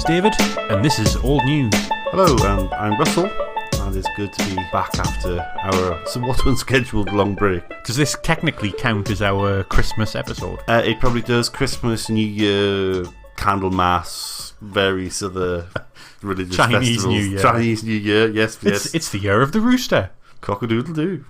David, and this is Old News. Hello, I'm Russell, and it's good to be back after our somewhat unscheduled long break. Does this technically count as our Christmas episode? It probably does. Christmas, New Year, Candlemas, various other religious Chinese festivals. New Year. Chinese New Year, yes. It's the year of the rooster. Cock-a-doodle-doo.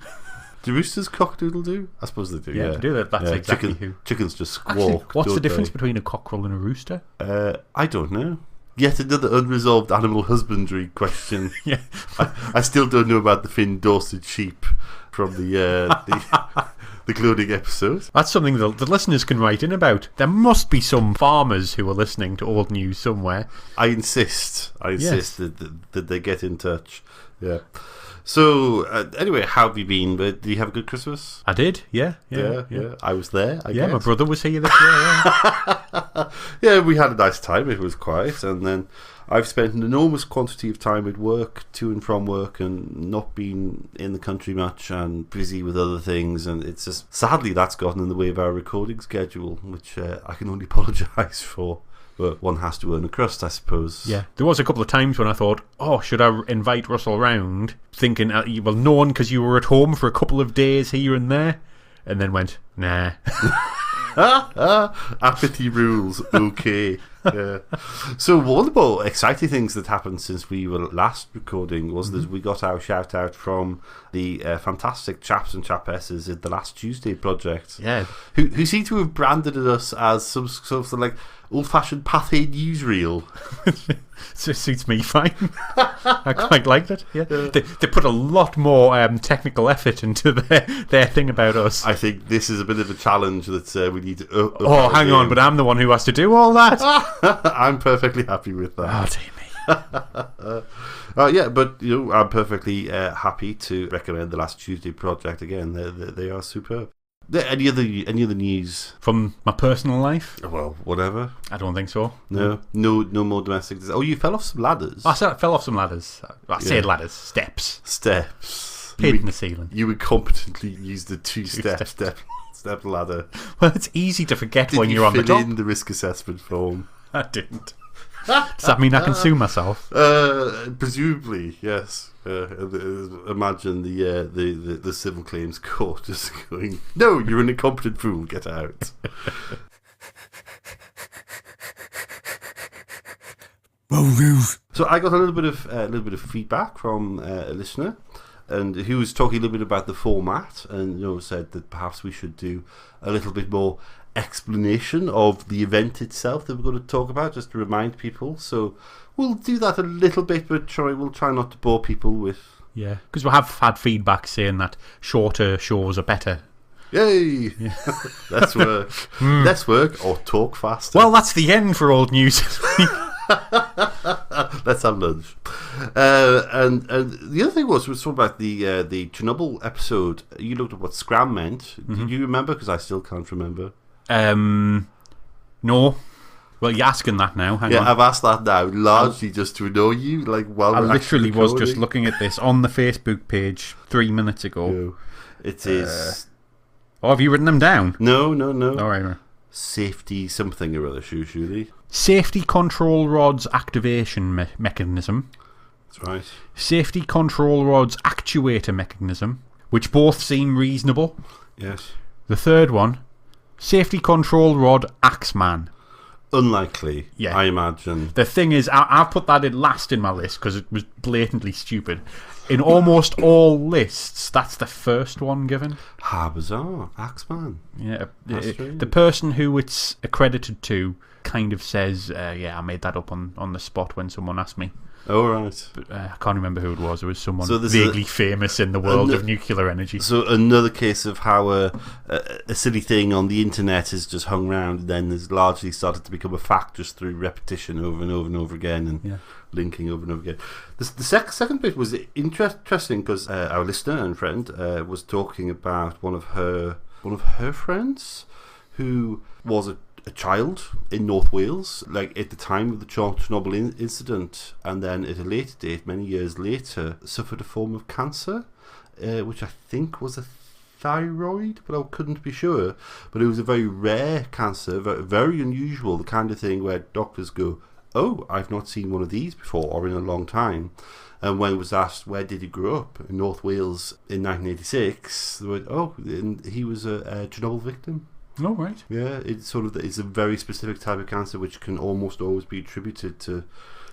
Do roosters cock-a-doodle-doo? I suppose they do, yeah. They do that. That's exactly who. Chickens just squawk. Actually, what's the difference between a cockerel and a rooster? I don't know. Yet another unresolved animal husbandry question. Yeah. I still don't know about the Finn Dorset sheep from the cloning episode. That's something the listeners can write in about. There must be some farmers who are listening to Old News somewhere. I insist Yes. that they get in touch. Yeah. So, anyway, how have you been? Did you have a good Christmas? I did, yeah. I was there, I guess. My brother was here this year, yeah. Yeah, we had a nice time. It was quiet. And then I've spent an enormous quantity of time at work, to and from work, and not been in the country much and busy with other things. And it's just, sadly, that's gotten in the way of our recording schedule, which I can only apologise for. But one has to earn a crust, I suppose. Yeah, there was a couple of times when I thought, should I invite Russell round? Thinking, well, no one, because you were at home for a couple of days here and there. And then went, nah. Apathy rules, okay. Yeah. So one of the more exciting things that happened since we were last recording was that we got our shout out from the fantastic chaps and chapesses at the Last Tuesday project. Yeah. Who seem to have branded us as some sort of like old-fashioned Pathé newsreel. So it suits me fine. I quite liked it. Yeah, they put a lot more technical effort into their thing about us. I think this is a bit of a challenge that we need to. Hang on, but I'm the one who has to do all that. I'm perfectly happy with that. Oh, dear me. Yeah, but I'm perfectly happy to recommend the Last Tuesday project again. They are superb. Any other news from my personal life? Well, whatever. I don't think so. No more domestic. Oh, you fell off some ladders. I fell off some ladders. I said ladders. Steps. Hid in the ceiling. You would competently use the two-step ladder. Well, it's easy to forget when you're on the top. Did you fill in the risk assessment form? I didn't. Does that mean I can sue myself? Presumably, yes. Imagine the civil claims court just going, "No, you're an incompetent fool. Get out." So I got a little bit of feedback from a listener, and who was talking a little bit about the format, and said that perhaps we should do a little bit more explanation of the event itself that we're going to talk about, just to remind people. So we'll do that a little bit, but we'll try not to bore people with. Yeah, because we have had feedback saying that shorter shows are better. Yay! Yeah. Let's work. Let's work or talk faster. Well, that's the end for Old News. Let's have lunch. And the other thing was talking about the Chernobyl episode. You looked at what scram meant. Did you remember? Because I still can't remember. No. Well, you're asking that now. Hang on. I've asked that now, largely just to annoy you. I literally was just looking at this on the Facebook page 3 minutes ago. No, it is. Have you written them down? No. All right. Safety something or other, surely. Safety control rods activation mechanism. That's right. Safety control rods actuator mechanism, which both seem reasonable. Yes. The third one, safety control rod axeman. Unlikely, yeah. I imagine. The thing is, I've put that in last in my list because it was blatantly stupid. In almost all lists, that's the first one given. How bizarre. Axeman. Yeah. The person who it's accredited to kind of says, I made that up on the spot when someone asked me. Oh, right. But, I can't remember who it was. It was someone vaguely famous in the world of nuclear energy. So another case of how a silly thing on the internet has just hung around and then has largely started to become a fact just through repetition over and over and over again and linking over and over again. The second bit was interesting because our listener and friend was talking about one of her friends who was a child in North Wales, at the time of the Chernobyl incident, and then at a later date, many years later, suffered a form of cancer, which I think was a thyroid, but I couldn't be sure. But it was a very rare cancer, very, very unusual, the kind of thing where doctors go, oh, I've not seen one of these before or in a long time. And when was asked, where did he grow up? In North Wales in 1986, they went, oh, and he was a Chernobyl victim. Oh, right. Yeah, it's a very specific type of cancer which can almost always be attributed to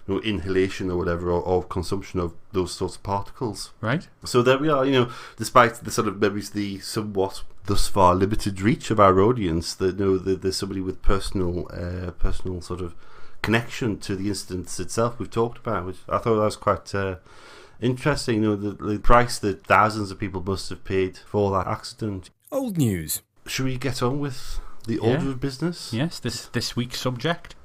inhalation or whatever, or consumption of those sorts of particles. Right. So there we are, despite the sort of maybe the somewhat thus far limited reach of our audience, that there's somebody with personal sort of connection to the incident itself we've talked about, which I thought that was quite interesting. The price that thousands of people must have paid for that accident. Old news. Should we get on with the order of business? Yes, this week's subject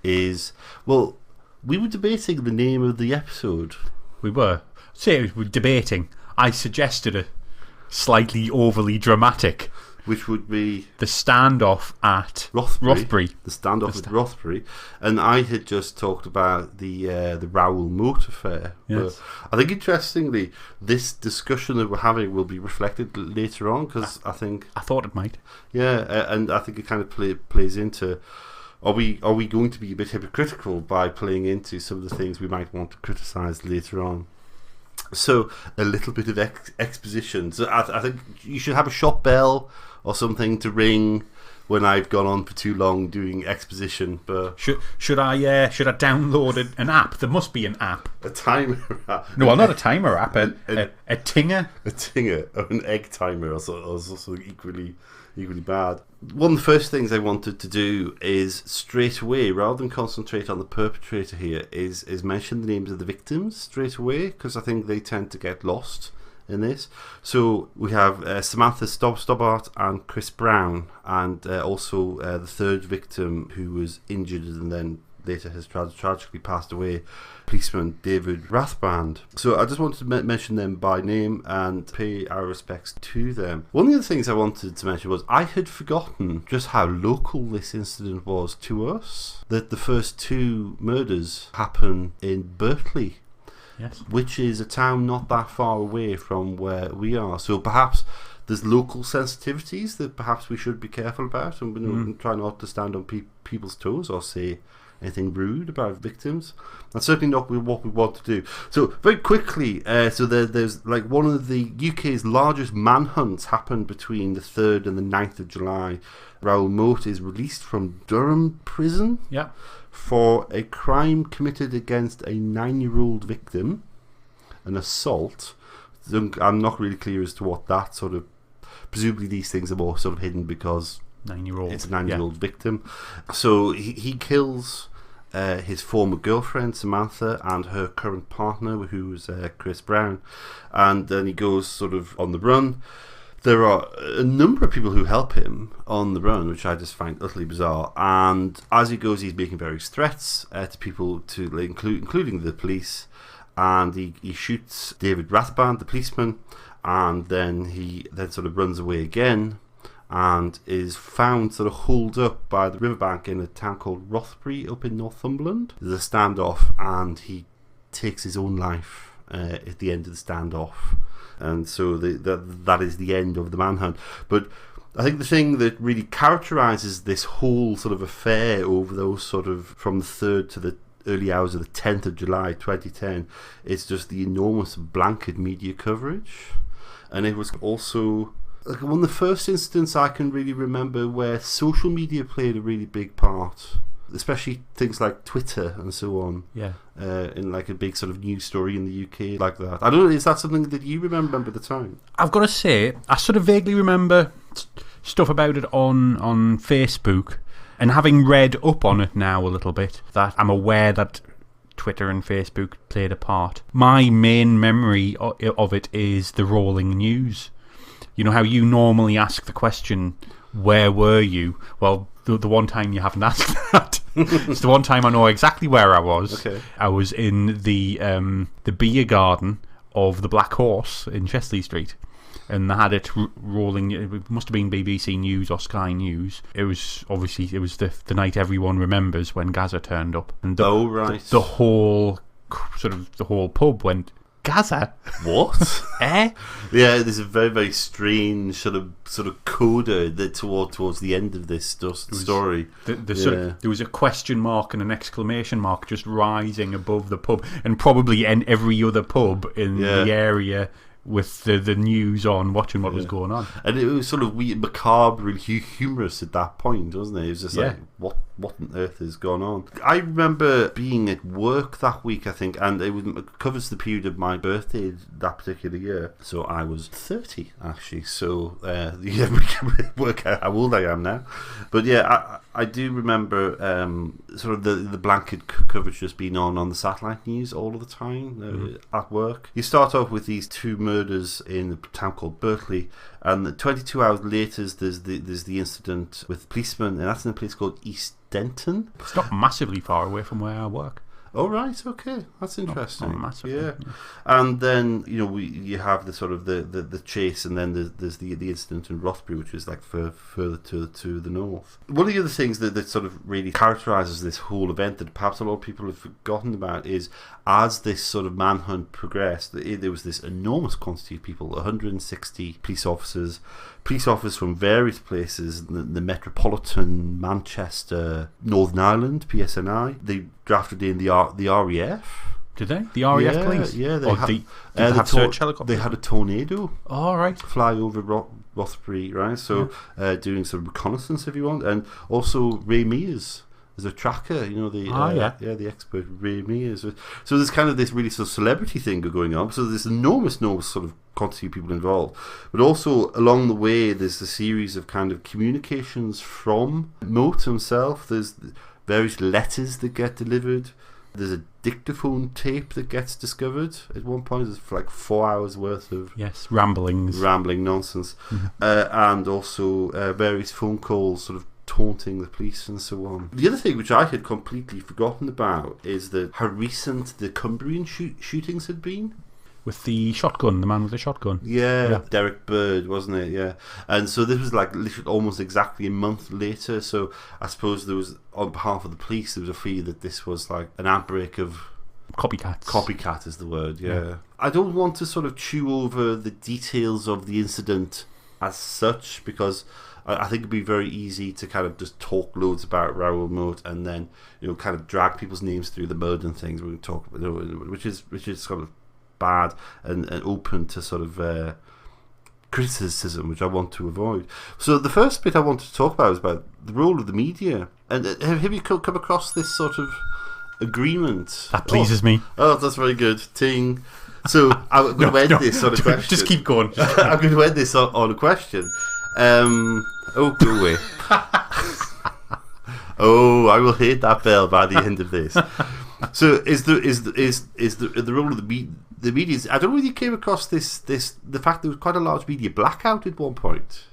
is, well, we were debating the name of the episode. We were. Say we were debating. I suggested a slightly overly dramatic, which would be the standoff at Rothbury. The standoff at Rothbury. And I had just talked about the Raoul Moat affair. Yes. But I think, interestingly, this discussion that we're having will be reflected later on, because I thought it might. Yeah, and I think it kind of plays into, are we going to be a bit hypocritical by playing into some of the things we might want to criticise later on? So, a little bit of exposition. So I think you should have a shop bell or something to ring when I've gone on for too long doing exposition. But should I download an app? There must be an app. A timer app. No, well, not a timer app. A tinger. A tinger, or an egg timer, or something equally bad. One of the first things I wanted to do is straight away, rather than concentrate on the perpetrator here, is mention the names of the victims straight away, because I think they tend to get lost in this. So we have Samantha Stobbart and Chris Brown, and also the third victim who was injured and then later has tragically passed away, policeman David Rathband. So I just wanted to mention them by name and pay our respects to them. One of the things I wanted to mention was I had forgotten just how local this incident was to us, that the first two murders happen in Berkeley. Yes. Which is a town not that far away from where we are. So perhaps there's local sensitivities that perhaps we should be careful about, and try not to stand on people's toes or say anything rude about victims. That's certainly not what we want to do. So very quickly, there's like one of the UK's largest manhunts happened between the 3rd and the 9th of July. Raoul Moat is released from Durham prison. Yeah. For a crime committed against a 9-year-old victim, an assault. I'm not really clear as to what that sort of. Presumably, these things are more sort of hidden because 9-year-old. It's a 9-year-old victim. So he kills his former girlfriend Samantha and her current partner, who was Chris Brown, and then he goes sort of on the run. There are a number of people who help him on the run, which I just find utterly bizarre. And as he goes, he's making various threats to people, including the police. And he shoots David Rathband, the policeman, and then he sort of runs away again, and is found sort of holed up by the riverbank in a town called Rothbury up in Northumberland. There's a standoff, and he takes his own life at the end of the standoff. And so that is the end of the manhunt. But I think the thing that really characterises this whole sort of affair over those sort of from the 3rd to the early hours of the 10th of July 2010 is just the enormous blanket media coverage. And it was also like one of the first instances I can really remember where social media played a really big part, especially things like Twitter and so on. Yeah. In like a big sort of news story in the UK like that. I don't know, is that something that you remember at the time? I've got to say, I sort of vaguely remember stuff about it on Facebook, and having read up on it now a little bit, that I'm aware that Twitter and Facebook played a part. My main memory of it is the rolling news. You know how you normally ask the question, where were you? Well, the one time you haven't asked that. It's the one time I know exactly where I was. Okay. I was in the beer garden of the Black Horse in Chesley Street, and they had it rolling. It must have been BBC News or Sky News. It was the night everyone remembers when Gaza turned up, and the whole pub went Gaza? What? Eh? Yeah, there's a very, very strange sort of coda that towards the end of this story. There was a question mark and an exclamation mark just rising above the pub, and probably every other pub in the area with the news on, watching what was going on. And it was sort of weird, macabre, really humorous at that point, wasn't it? It was just like, what on earth is going on? I remember being at work that week, I think, and it covers the period of my birthday that particular year. So I was 30, actually. So we can work out how old I am now. But yeah, I do remember sort of the blanket coverage just being on the satellite news all of the time at work. You start off with these 2 murders in a town called Berkeley, and 22 hours later there's the incident with policemen, and that's in a place called East Denton. It's not massively far away from where I work. Oh right, okay, that's interesting. Not massively, yeah. And then you have the sort of the chase, and then there's the incident in Rothbury, which is like further to the north. One of the other things that sort of really characterises this whole event that perhaps a lot of people have forgotten about is, as this sort of manhunt progressed, there was this enormous quantity of people, 160 police officers from various places, the Metropolitan, Manchester, Northern Ireland, PSNI. They drafted in the RAF. Did they? The RAF police? Yeah. Did they have search helicopters? They had a tornado. Oh, right. Fly over Rothbury, right? So doing some reconnaissance, if you want. And also Ray Mears. There's a tracker, the expert Ray Mears. So there's kind of this really sort of celebrity thing going on. So there's enormous sort of quantity of people involved. But also along the way, there's a series of kind of communications from Moat himself. There's various letters that get delivered. There's a dictaphone tape that gets discovered at one point. There's like 4 hours worth of rambling nonsense, and also various phone calls, sort of taunting the police and so on. The other thing which I had completely forgotten about is how recent the Cumbrian shootings had been. With the shotgun, the man with the shotgun. Yeah, Derek Bird, wasn't it? Yeah. And so this was like literally almost exactly a month later. So I suppose there was, on behalf of the police, there was a fear that this was like an outbreak of copycats. Copycat is the word, yeah. I don't want to sort of chew over the details of the incident as such, because I think it'd be very easy to kind of just talk loads about Raoul Moat and then kind of drag people's names through the mud and things. We can talk about, which is sort of bad and open to sort of criticism, which I want to avoid. So the first bit I want to talk about is about the role of the media. And have you come across this sort of agreement? That pleases me. Oh, that's very good. Ting. So I'm going to end this on a question. Just keep going. I'm going to end this on a question. Go away. Oh, I will hit that bell by the end of this. So is the role of the media? I don't know whether you came across the fact there was quite a large media blackout at one point.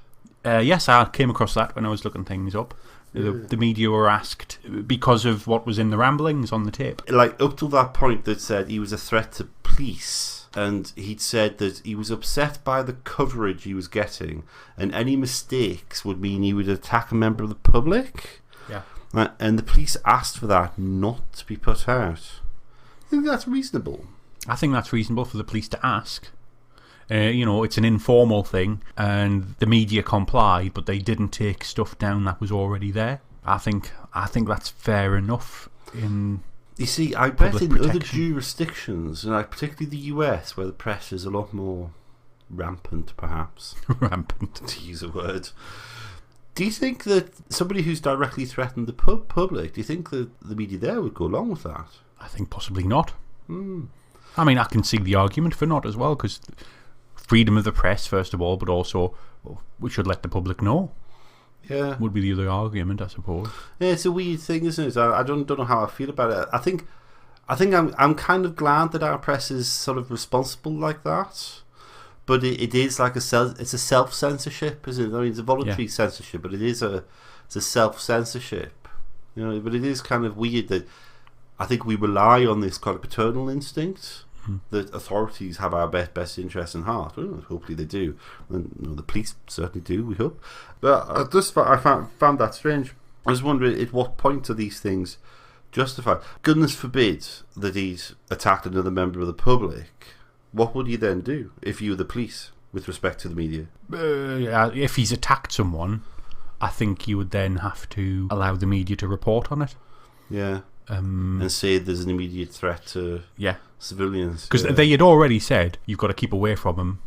Yes, I came across that when I was looking things up. The media were asked because of what was in the ramblings on the tape. Like up till that point, that said he was a threat to police, and he'd said that he was upset by the coverage he was getting, and any mistakes would mean he would attack a member of the public. Yeah. And the police asked for that not to be put out. I think that's reasonable. I think that's reasonable for the police to ask. It's an informal thing, and the media complied, but they didn't take stuff down that was already there. I think that's fair enough. You see, I bet in other jurisdictions, particularly the US, where the press is a lot more rampant, perhaps. Rampant, to use a word. Do you think that somebody who's directly threatened the public, do you think that the media there would go along with that? I think possibly not. I mean, I can see the argument for not as well, because freedom of the press, first of all, but also we should let the public know. Yeah, would be the other argument, I suppose. Yeah, it's a weird thing, isn't it? I don't know how I feel about it. I think I'm kind of glad that our press is sort of responsible like that. But it is like it's a self-censorship, isn't it? I mean, it's a voluntary censorship, but it's a self-censorship. But it is kind of weird that I think we rely on this kind of paternal instinct that authorities have our best interests in heart. Well, hopefully they do. And, the police certainly do, we hope. But I found that strange. I was wondering at what point are these things justified? Goodness forbid that he's attacked another member of the public. what would you then do if you were the police with respect to the media? If he's attacked someone, I think you would then have to allow the media to report on it. Yeah. And say there's an immediate threat to civilians. Because they had already said, you've got to keep away from him.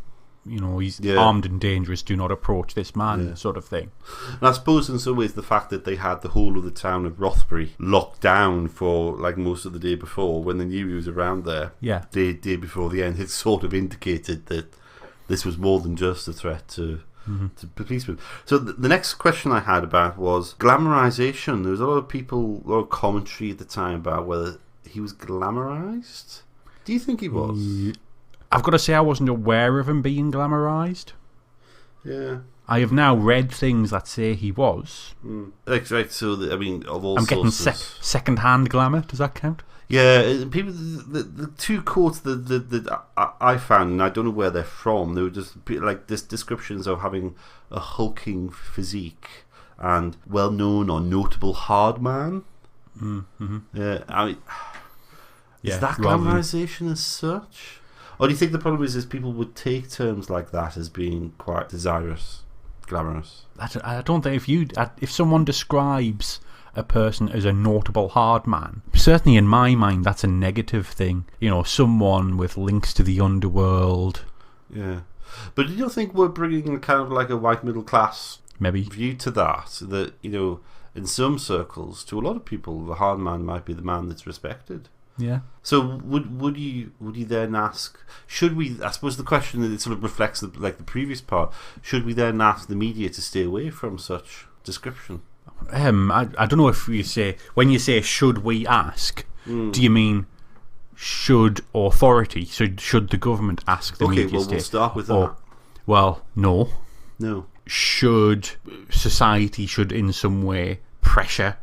You know, he's armed and dangerous, do not approach this man, sort of thing. And I suppose in some ways the fact that they had the whole of the town of Rothbury locked down for like most of the day before, when they knew he was around there, day before the end, it sort of indicated that this was more than just a threat to policemen. So the next question I had about was glamorization. There was a lot of people, a lot of commentary at the time about whether he was glamorized. Do you think he was? I've got to say I wasn't aware of him being glamorized. Yeah. I have now read things that say he was. Right, so, of all I'm getting sources. second-hand glamour. Does that count? Yeah, people. The two quotes that I found, and I don't know where they're from, they were just like this descriptions of having a hulking physique and well-known or notable hard man. Yeah, is that glamorization as such? Or do you think the problem is people would take terms like that as being quite desirous, glamorous? I don't think if someone describes a person as a notable hard man, certainly in my mind that's a negative thing. You know, someone with links to the underworld. Yeah, but do you think we're bringing a kind of like a white middle class view to that? That, you know, in some circles, to a lot of people, the hard man might be the man that's respected. Yeah. So would you then ask? Should we? I suppose the question that it sort of reflects the previous part. Should we then ask the media to stay away from such description? I don't know if you say, when you say should we ask, do you mean should authority? So should the government ask the media? Okay, well, we'll start with that. Or, well, no. Should society in some way pressure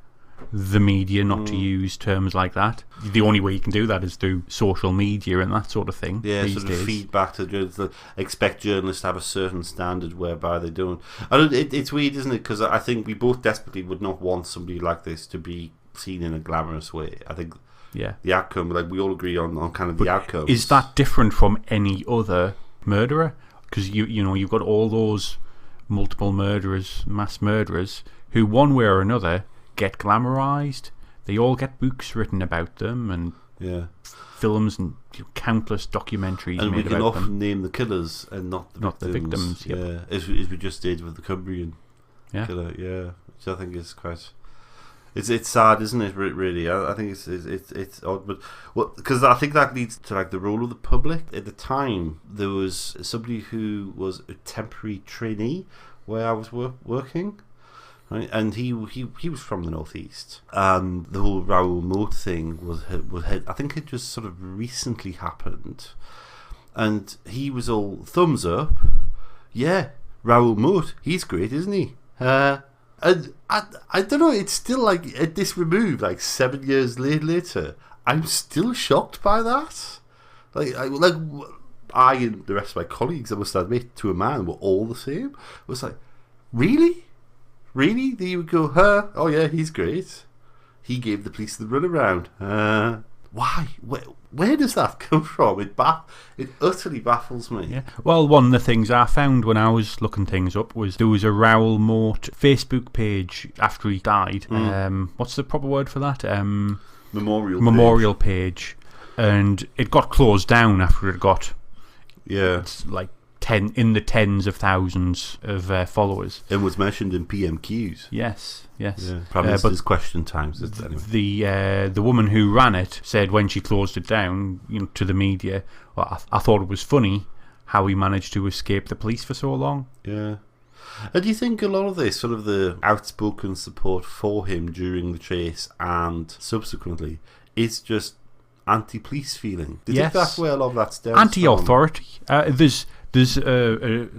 the media not to use terms like that? The only way you can do that is through social media and that sort of thing. Yeah, these sort days. of feedback to journalists. Expect journalists to have a certain standard whereby they don't. It's weird, isn't it? Because I think we both desperately would not want somebody like this to be seen in a glamorous way. I think the outcome, like we all agree on kind of the outcome. Is that different from any other murderer? Because you know you've got all those multiple murderers, mass murderers, who one way or another get glamorized. They all get books written about them and films and countless documentaries and made about them. And we can often name the killers and not the victims. Yeah, as we just did with the Cumbrian killer. Yeah, which I think is quite. It's sad, isn't it? Really, I think it's odd, but because I think that leads to like the role of the public. At the time, there was somebody who was a temporary trainee where I was working. Right? And he was from the northeast, and the whole Raoul Moat thing was I think it just sort of recently happened, and he was all thumbs up. Yeah, Raoul Moat, he's great, isn't he? And I don't know. It's still like at this remove, like 7 years later, I'm still shocked by that. I and the rest of my colleagues, I must admit, to a man, were all the same. It was like, really? Really? You would go, oh yeah, he's great. He gave the police the runaround. Why? Where does that come from? It utterly baffles me. Yeah. Well, one of the things I found when I was looking things up was there was a Raoul Moat Facebook page after he died. What's the proper word for that? Memorial page. And it got closed down after it got it's like in the tens of thousands of followers. And was mentioned in PMQs. Yes. Yeah. Prime Minister's question times. Anyway. The woman who ran it said when she closed it down, to the media, well, I thought it was funny how he managed to escape the police for so long. Yeah. And do you think a lot of this, sort of the outspoken support for him during the chase and subsequently, is just anti-police feeling? Do you think that's where a lot of that stems from? Anti-authority. There's a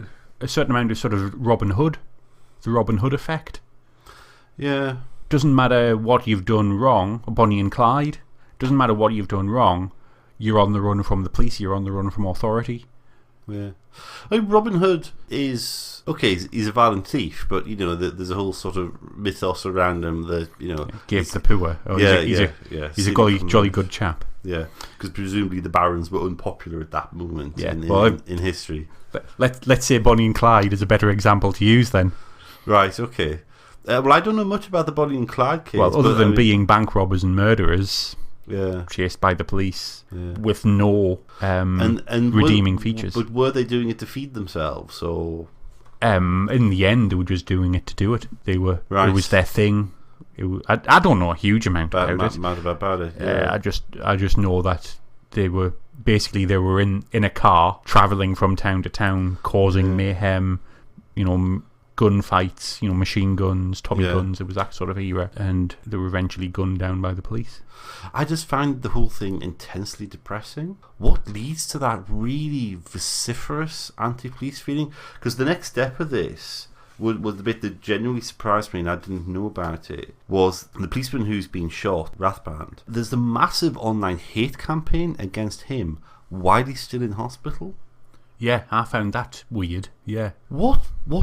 certain amount of sort of Robin Hood, the Robin Hood effect. Yeah. Doesn't matter what you've done wrong, Bonnie and Clyde. Doesn't matter what you've done wrong. You're on the run from the police. You're on the run from authority. Yeah. I mean, Robin Hood is he's a violent thief, but there's a whole sort of mythos around him that gave the poor. Oh, he's a jolly good chap. Yeah, because presumably the barons were unpopular at that moment in history. Let's say Bonnie and Clyde is a better example to use then. Right, okay. Well, I don't know much about the Bonnie and Clyde case. Well, other than being bank robbers and murderers, yeah, chased by the police with no redeeming features. But were they doing it to feed themselves? Or in the end, they were just doing it to do it. They were. It was their thing. I don't know a huge amount about it. Yeah. I just know that they were in a car traveling from town to town, causing mayhem. Gunfights, machine guns, Tommy guns. It was that sort of era, and they were eventually gunned down by the police. I just found the whole thing intensely depressing. What leads to that really vociferous anti-police feeling? Because the next step of this was the bit that genuinely surprised me, and I didn't know about it, was the policeman who's been shot, Rathband. There's a massive online hate campaign against him while he's still in hospital. Yeah, I found that weird. Yeah. What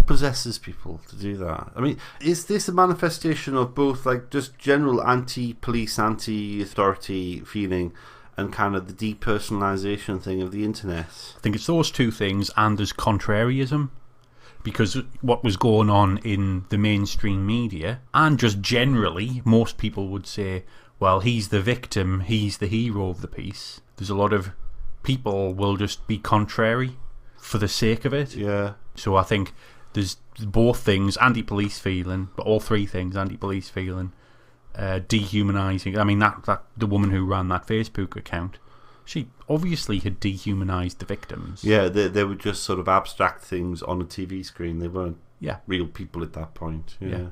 possesses people to do that? I mean, is this a manifestation of both like just general anti-police, anti-authority feeling and kind of the depersonalization thing of the internet? I think it's those two things, and there's contrarianism. Because what was going on in the mainstream media, and just generally, most people would say, well, he's the victim, he's the hero of the piece. There's a lot of people will just be contrary for the sake of it. Yeah. So I think there's both things, anti-police feeling, but all three things, anti-police feeling, dehumanising. I mean, that the woman who ran that Facebook account, she obviously had dehumanised the victims. Yeah, they were just sort of abstract things on a TV screen. They weren't real people at that point. Yeah.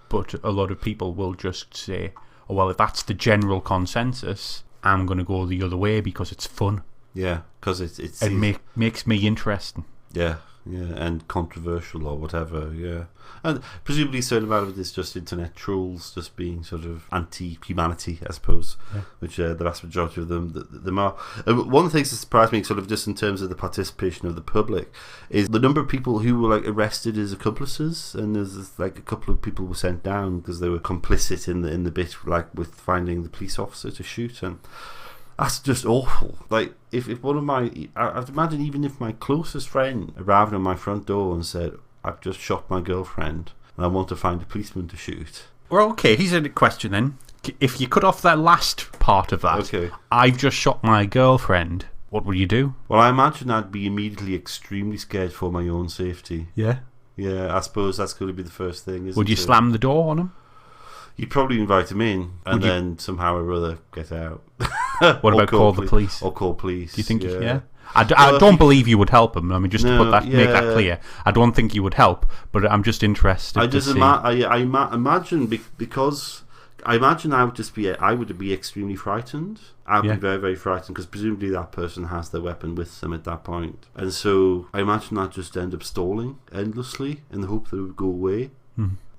But a lot of people will just say, oh, well, if that's the general consensus, I'm going to go the other way because it's fun. Yeah, because it makes me interesting. Yeah, and controversial or whatever. Yeah, and presumably certain amount of it is just internet trolls, just being sort of anti-humanity, I suppose, which the vast majority of them are. One of the things that surprised me, sort of just in terms of the participation of the public, is the number of people who were like arrested as accomplices, and there's like a couple of people were sent down because they were complicit in the bit like with finding the police officer to shoot. And that's just awful. Like, if one of I'd imagine even if my closest friend arrived on my front door and said, I've just shot my girlfriend and I want to find a policeman to shoot. Well, okay, here's a question then. If you cut off that last part of that, I've just shot my girlfriend, what would you do? Well, I imagine I'd be immediately extremely scared for my own safety. Yeah? Yeah, I suppose that's going to be the first thing, isn't it? Would you slam the door on him? You'd probably invite him in and then somehow or other get out. What about call the police? Or call police. Do you think? Yeah. I don't believe you would help him. I mean, just to make that clear, I don't think you would help. But I'm just interested. I imagine because I imagine I would be extremely frightened. I'd be very, very frightened because presumably that person has their weapon with them at that point, and so I imagine I'd just end up stalling endlessly in the hope that it would go away.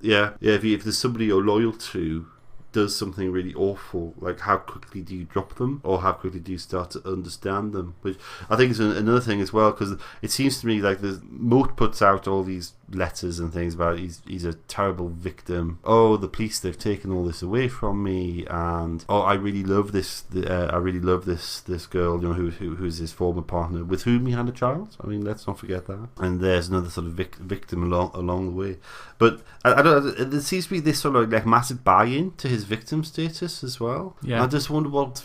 Yeah. If there's somebody you're loyal to does something really awful, like how quickly do you drop them, or how quickly do you start to understand them? Which I think is another thing as well, because it seems to me like Moat puts out all these letters and things about he's a terrible victim. Oh, the police, they've taken all this away from me, and I really love this. I really love this girl, who's his former partner with whom he had a child. I mean, let's not forget that. And there's another sort of victim along the way. But I don't. There seems to be this sort of like massive buy-in to his victim status as well. Yeah. And I just wonder what's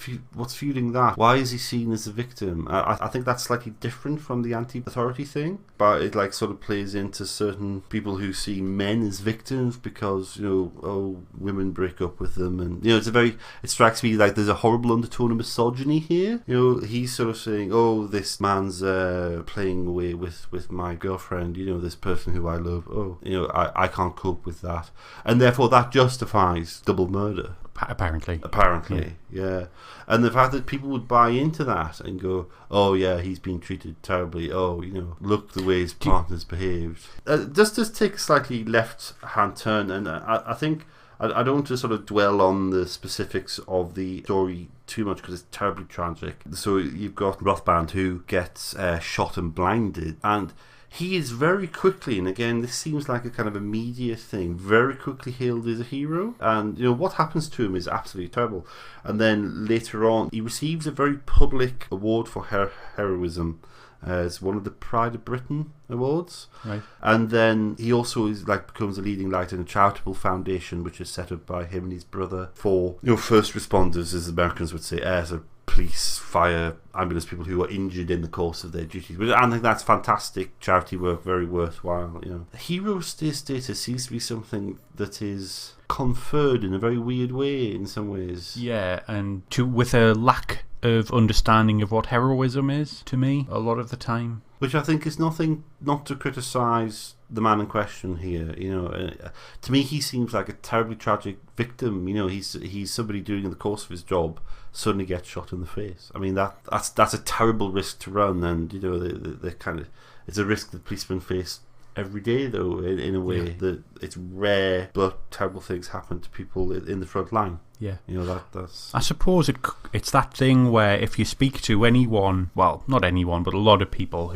fueling that. Why is he seen as a victim? I think that's slightly different from the anti-authority thing, but it like sort of plays into certain people who see men as victims because women break up with them, and it strikes me like there's a horrible undertone of misogyny here. He's sort of saying, oh, this man's playing away with my girlfriend, this person who I love. I can't cope with that, and therefore that justifies double murder. Apparently, yeah. And the fact that people would buy into that and go, oh yeah, he's been treated terribly, look the way his partner's behaved. Just take a slightly left-hand turn, and I think I don't want to sort of dwell on the specifics of the story too much because it's terribly tragic. So you've got Rathband who gets shot and blinded, and he is very quickly, and again, this seems like a kind of a media thing, very quickly hailed as a hero. And, what happens to him is absolutely terrible. And then later on, he receives a very public award for heroism. It's one of the Pride of Britain awards. Right. And then he also becomes a leading light in a charitable foundation, which is set up by him and his brother for first responders, as Americans would say, so police, fire, ambulance people who are injured in the course of their duties. But I think that's fantastic charity work, very worthwhile. Hero status seems to be something that is conferred in a very weird way in some ways. Yeah, and with a lack of understanding of what heroism is, to me, a lot of the time. Which I think is nothing not to criticise the man in question here. To me, he seems like a terribly tragic victim. He's somebody doing in the course of his job suddenly gets shot in the face. I mean, that's a terrible risk to run, and the kind of, it's a risk that policemen face every day, though, in a way that it's rare, but terrible things happen to people in the front line. Yeah. That's... I suppose it's that thing where if you speak to anyone, well, not anyone, but a lot of people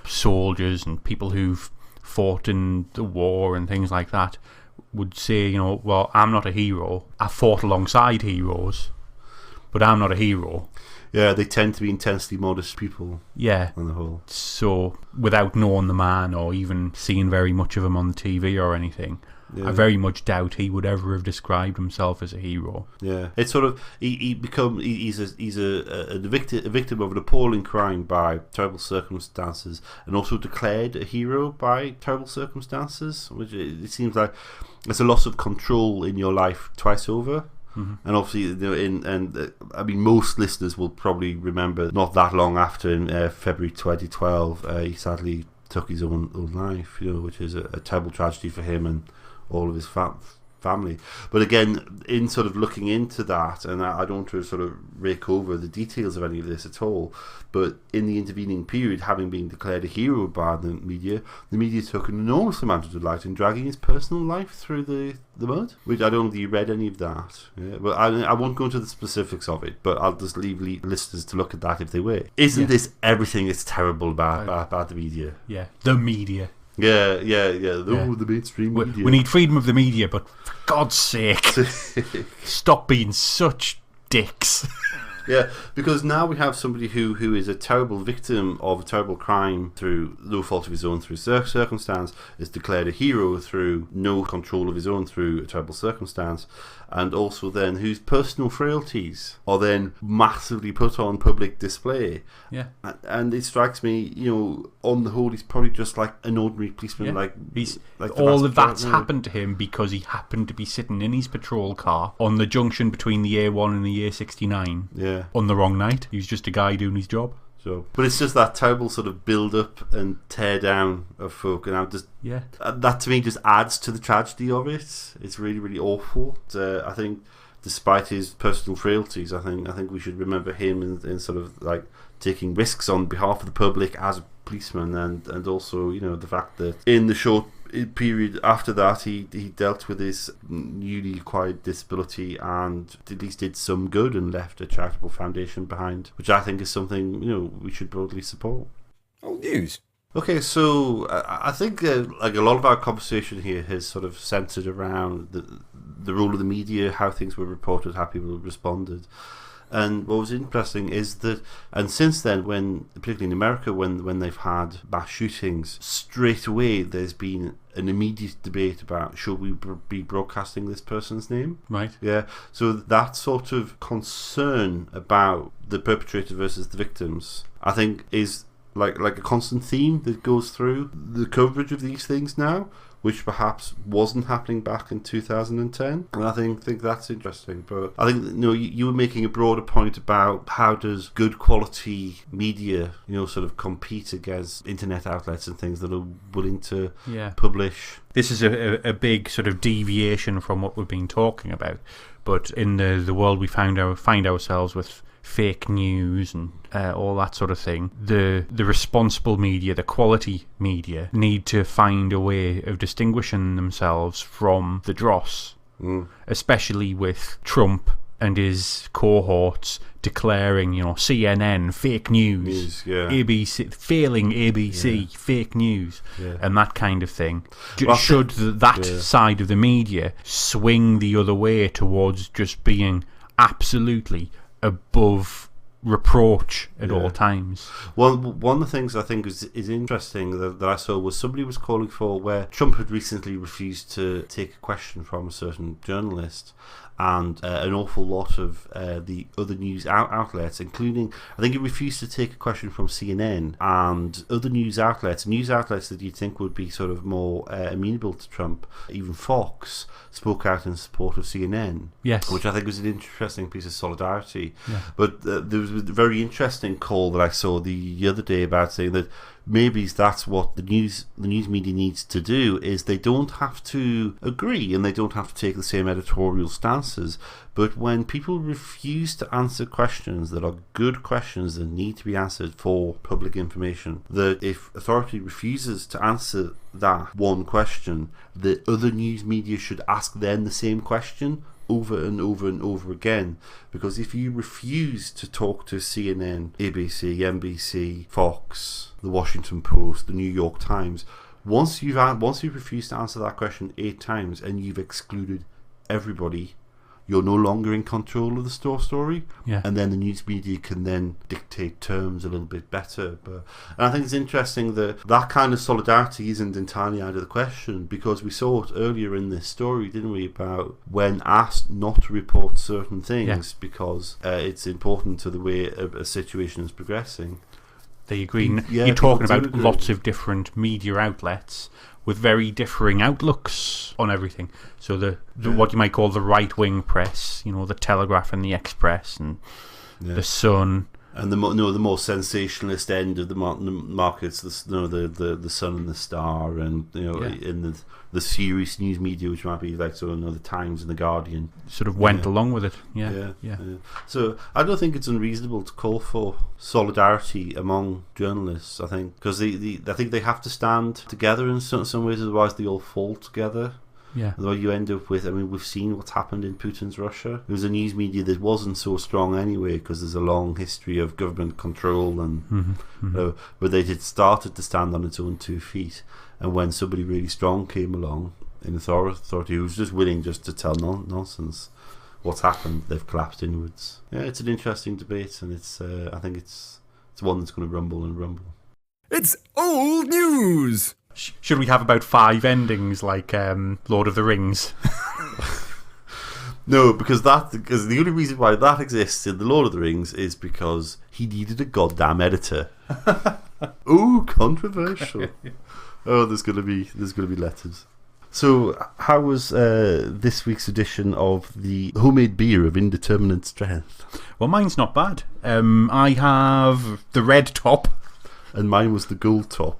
soldiers and people who've fought in the war and things like that, would say, well, I'm not a hero. I fought alongside heroes, but I'm not a hero. Yeah, they tend to be intensely modest people. Yeah. On the whole. So, without knowing the man or even seeing very much of him on the TV or anything, I very much doubt he would ever have described himself as a hero. Yeah, it's sort of he's a victim of an appalling crime by terrible circumstances, and also declared a hero by terrible circumstances. Which it seems like it's a loss of control in your life twice over. Mm-hmm. And obviously, most listeners will probably remember not that long after, in February 2012, he sadly took his own life. Which is a terrible tragedy for him and all of his family. But again, in sort of looking into that, and I don't want to sort of rake over the details of any of this at all, but in the intervening period, having been declared a hero by the media took an enormous amount of delight in dragging his personal life through the mud, which I don't know if you read any of that. Yeah, but I won't go into the specifics of it, but I'll just leave listeners to look at that if they will. Isn't this everything that's terrible about the media? Yeah, the media. Yeah. The mainstream media. We need freedom of the media, but for God's sake, stop being such dicks. Yeah, because now we have somebody who is a terrible victim of a terrible crime through no fault of his own, through circumstance, is declared a hero through no control of his own, through a terrible circumstance, and also then whose personal frailties are then massively put on public display. Yeah. And it strikes me, on the whole, he's probably just like an ordinary policeman. Yeah. All of that's happened to him because he happened to be sitting in his patrol car on the junction between the A1 and the A69. Yeah. On the wrong night. He was just a guy doing his job. So, but it's just that terrible sort of build up and tear down of folk, and that to me just adds to the tragedy of it. It's really, really awful. I think, despite his personal frailties, I think we should remember him in sort of like taking risks on behalf of the public as a policeman, and also the fact that in the short period after that he dealt with his newly acquired disability and at least did some good and left a charitable foundation behind, which I think is something we should broadly support. Old news. Okay, so I think like a lot of our conversation here has sort of centered around the role of the media, how things were reported, how people responded. And what was interesting is that, and since then, particularly in America, when they've had mass shootings, straight away there's been an immediate debate about should we be broadcasting this person's name? Right. Yeah. So that sort of concern about the perpetrator versus the victims, I think, is like a constant theme that goes through the coverage of these things now, which perhaps wasn't happening back in 2010. And I think that's interesting. But I think you were making a broader point about how does good quality media sort of compete against internet outlets and things that are willing to publish. This is a big sort of deviation from what we've been talking about. But in the world we find ourselves with fake news and all that sort of thing, the responsible media, the quality media, need to find a way of distinguishing themselves from the dross, especially with Trump and his cohorts declaring, CNN, fake news, ABC, failing ABC, fake news, and that kind of thing. Should that side of the media swing the other way towards just being absolutely above reproach at all times? Well, one of the things I think is interesting that I saw was somebody was calling for where Trump had recently refused to take a question from a certain journalist, and an awful lot of the other news outlets, including, I think he refused to take a question from CNN and other news outlets that you'd think would be sort of more amenable to Trump. Even Fox spoke out in support of CNN, which I think was an interesting piece of solidarity. But there was a very interesting call that I saw the other day about saying that maybe that's what the news media needs to do, is they don't have to agree and they don't have to take the same editorial stances, but when people refuse to answer questions that are good questions that need to be answered for public information, that if authority refuses to answer that one question, the other news media should ask them the same question over and over and over again. Because if you refuse to talk to CNN, ABC, NBC, Fox, the Washington Post, the New York Times, once you've refused to answer that question 8 times and you've excluded everybody, you're no longer in control of the story, and then the news media can then dictate terms a little bit better. And I think it's interesting that kind of solidarity isn't entirely out of the question, because we saw it earlier in this story, didn't we, about when asked not to report certain things because it's important to the way a situation is progressing. They agree. You're talking about lots of different media outlets with very differing outlooks on everything. So the what you might call the right-wing press, the Telegraph and the Express and the Sun, and the more sensationalist end of the markets, the Sun and the Star, and in the serious news media, which might be like the Times and the Guardian, sort of went along with it. So I don't think it's unreasonable to call for solidarity among journalists. I think because I think they have to stand together in some ways, otherwise they all fall together. Otherwise you end up with, we've seen what's happened in Putin's Russia. It was a news media that wasn't so strong anyway, because there's a long history of government control, and but it had started to stand on its own 2 feet. And when somebody really strong came along in authority who was just willing just to tell nonsense, what's happened? They've collapsed inwards. It's an interesting debate, and it's I think it's one that's going to rumble and rumble. It's old news! Should we have about 5 endings like Lord of the Rings? No, because the only reason why that exists in the Lord of the Rings is because he needed a goddamn editor. Ooh, controversial. Oh, there's gonna be letters. So, how was this week's edition of the homemade beer of indeterminate strength? Well, mine's not bad. I have the red top, and mine was the gold top.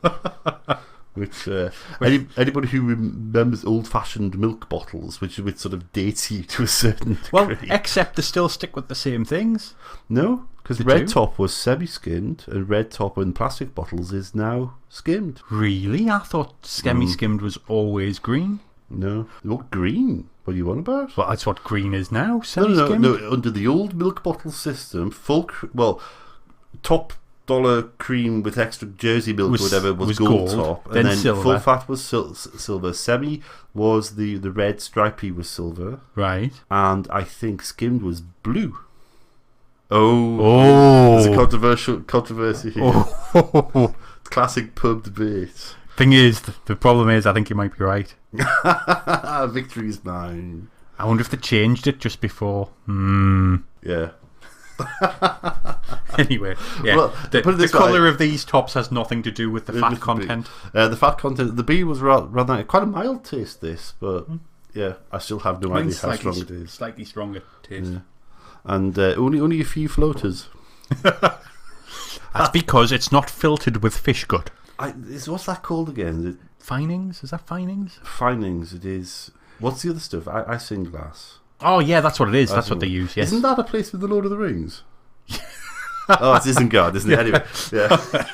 Which anybody who remembers old-fashioned milk bottles, which sort of dates you to a certain degree. Well, except they still stick with the same things. No, because red top was semi-skimmed, and red top in plastic bottles is now skimmed. Really? I thought semi-skimmed was always green. No, what green? What are you on about? Well, that's what green is now. Semi-skimmed. No. Under the old milk bottle system, top dollar cream with extra Jersey milk or whatever was gold top, and then silver. Full fat was silver. Semi was the red stripy was silver, right? And I think skimmed was blue. There's a controversy here. Classic pub debate. Thing is, the problem is, I think you might be right. Victory is mine. I wonder if they changed it just before. Yeah. Anyway, well, the colour of these tops has nothing to do with the fat content. The fat content, the beer was rather quite a mild taste. This, but I still have no idea how strong it is. Slightly stronger taste, and only a few floaters. That's because it's not filtered with fish gut. What's that called again? Finings? Is that finings? Finings. It is. What's the other stuff? Isinglass. Oh yeah, that's what it is. That's what they use. Yes. Isn't that a place with the Lord of the Rings? Oh, it Isengard, isn't it? Anyway, yeah.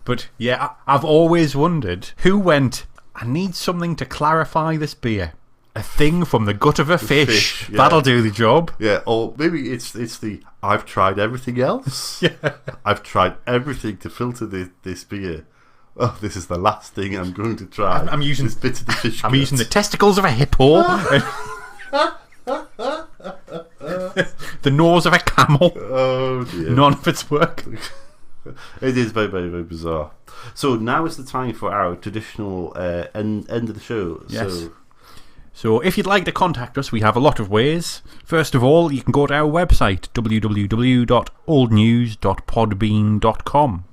But yeah, I've always wondered who went, I need something to clarify this beer. A thing from the gut of a fish. Yeah. That'll do the job. Yeah, or maybe it's the I've tried everything else. Yeah. I've tried everything to filter this beer. Oh, this is the last thing I'm going to try. I'm using this bit of the fish. I'm using the testicles of a hippo. The nose of a camel. Oh dear. None of it's work. It is very, very, very bizarre. So now is the time for our traditional end of the show. Yes. So if you'd like to contact us, we have a lot of ways. First of all, you can go to our website, www.oldnews.podbean.com.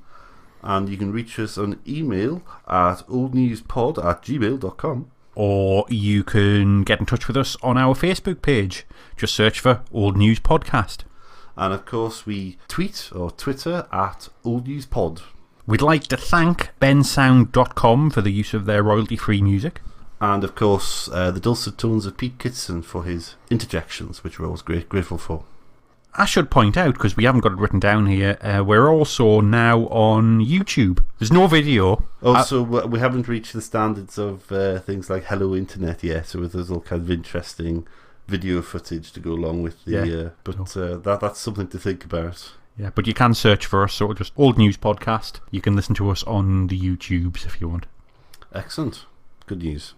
And you can reach us on email at oldnewspod@gmail.com. Or you can get in touch with us on our Facebook page. Just search for Old News Podcast. And of course, we tweet or Twitter at oldnewspod. We'd like to thank bensound.com for the use of their royalty-free music. And of course, the dulcet tones of Pete Kitson for his interjections, which we're always grateful for. I should point out, because we haven't got it written down here, we're also now on YouTube. There's no video. Also, we haven't reached the standards of things like Hello Internet yet, so there's all kind of interesting video footage to go along with the... that's something to think about. Yeah, but you can search for us, so just Old News Podcast. You can listen to us on the YouTubes if you want. Excellent. Good news.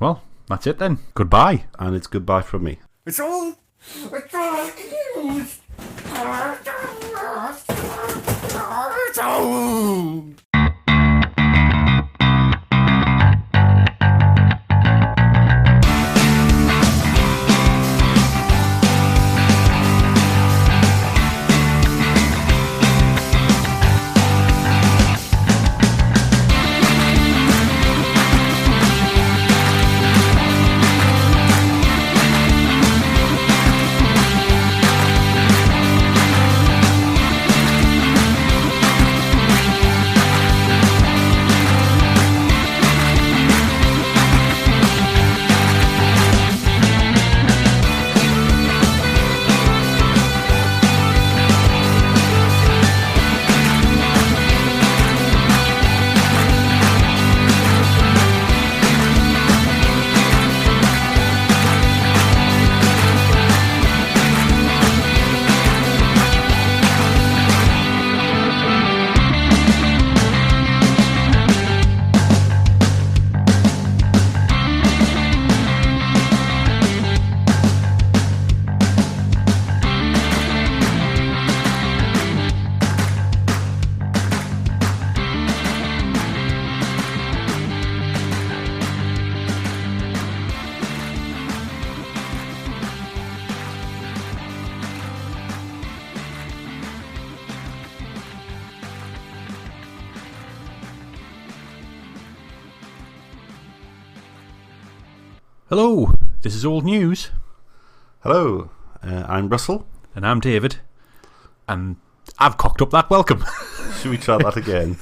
Well, that's it then. Goodbye. And it's goodbye from me. It's all news. It's old. Hello, this is Old News. Hello, I'm Russell. And I'm David. And I've cocked up that welcome. Should we try that again?